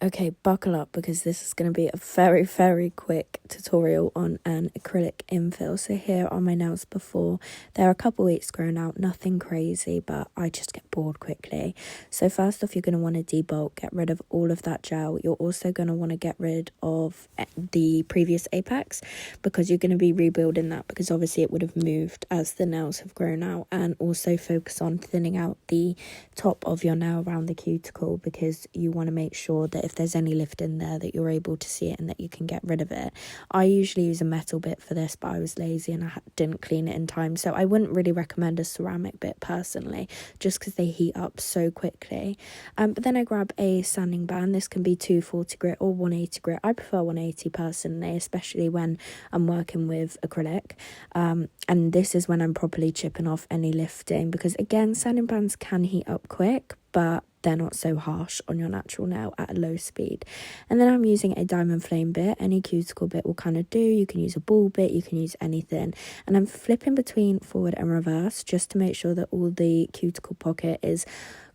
Okay, buckle up because this is going to be a very, very quick tutorial on an acrylic infill. So here are my nails before. They're a couple weeks grown out, nothing crazy, but I just get bored quickly. So first off, you're going to want to debulk, get rid of all of that gel. You're also going to want to get rid of the previous apex because you're going to be rebuilding that because obviously it would have moved as the nails have grown out, and also focus on thinning out the top of your nail around the cuticle because you want to make sure that if there's any lift in there that you're able to see it and that you can get rid of it. I usually use a metal bit for this, but I was lazy and I didn't clean it in time, so I wouldn't really recommend a ceramic bit personally just because they heat up so quickly. But then I grab a sanding band. This can be 240 grit or 180 grit. I prefer 180 personally, especially when I'm working with acrylic, and this is when I'm properly chipping off any lifting because again, sanding bands can heat up quick, but they're not so harsh on your natural nail at a low speed. And then I'm using a diamond flame bit. Any cuticle bit will kind of do. You can use a ball bit, you can use anything. And I'm flipping between forward and reverse just to make sure that all the cuticle pocket is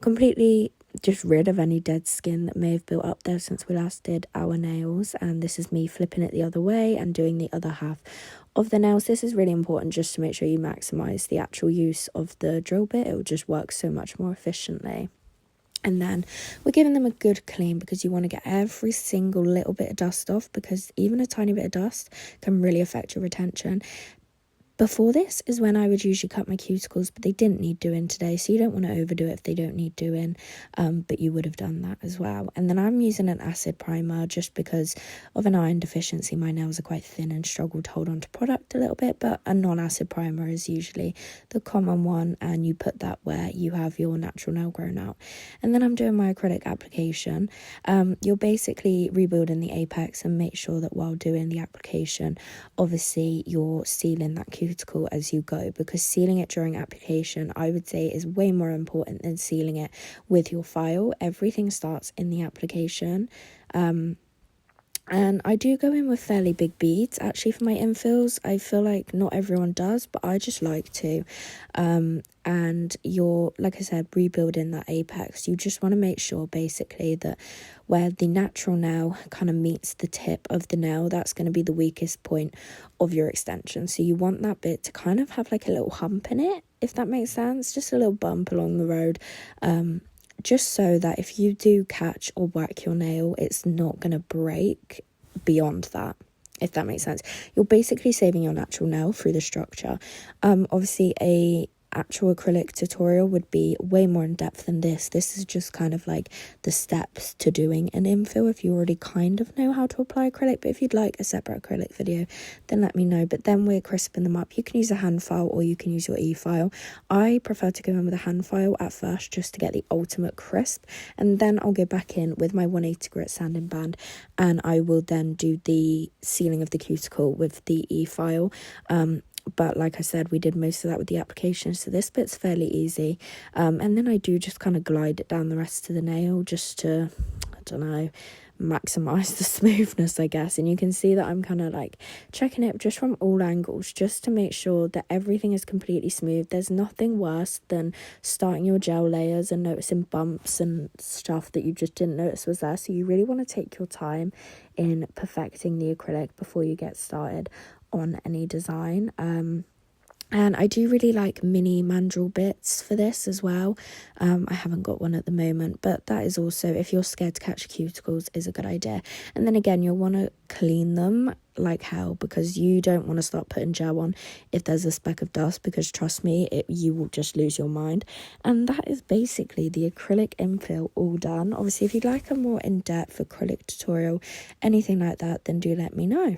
completely just rid of any dead skin that may have built up there since we last did our nails. And this is me flipping it the other way and doing the other half of the nails. This is really important just to make sure you maximize the actual use of the drill bit. It will just work so much more efficiently. And then we're giving them a good clean because you want to get every single little bit of dust off, because even a tiny bit of dust can really affect your retention. Before this is when I would usually cut my cuticles, but they didn't need doing today, so you don't want to overdo it if they don't need doing, but you would have done that as well. And then I'm using an acid primer just because of an iron deficiency. My nails are quite thin and struggle to hold on to product a little bit, but a non-acid primer is usually the common one, and you put that where you have your natural nail grown out. And then I'm doing my acrylic application. You're basically rebuilding the apex, and make sure that while doing the application, obviously you're sealing that cuticle as you go, because sealing it during application I would say is way more important than sealing it with your file. Everything starts in the application. And I do go in with fairly big beads actually for my infills. I feel like not everyone does, but I just like to. And you're, like I said, rebuilding that apex. You just want to make sure basically that where the natural nail kind of meets the tip of the nail, that's going to be the weakest point of your extension. So you want that bit to kind of have like a little hump in it, if that makes sense, just a little bump along the road. Just so that if you do catch or whack your nail, it's not going to break beyond that, if that makes sense. You're basically saving your natural nail through the structure. Obviously a actual acrylic tutorial would be way more in depth than this. This is just kind of like the steps to doing an infill if you already kind of know how to apply acrylic. But if you'd like a separate acrylic video, then let me know. But then we're crisping them up. You can use a hand file or you can use your e-file. I prefer to go in with a hand file at first just to get the ultimate crisp, and then I'll go back in with my 180 grit sanding band, and I will then do the sealing of the cuticle with the e-file. But like I said, we did most of that with the application, so this bit's fairly easy. And then I do just kind of glide it down the rest of the nail just to, I don't know, maximize the smoothness, I guess. And you can see that I'm kind of like checking it just from all angles just to make sure that everything is completely smooth. There's nothing worse than starting your gel layers and noticing bumps and stuff that you just didn't notice was there. So you really want to take your time in perfecting the acrylic before you get started on any design. And I do really like mini mandrel bits for this as well. I haven't got one at the moment, but that is also, if you're scared to catch cuticles, is a good idea. And then again, you'll want to clean them like hell, because you don't want to start putting gel on if there's a speck of dust, because trust me, you will just lose your mind. And that is basically the acrylic infill all done. Obviously, if you'd like a more in-depth acrylic tutorial, anything like that, then do let me know.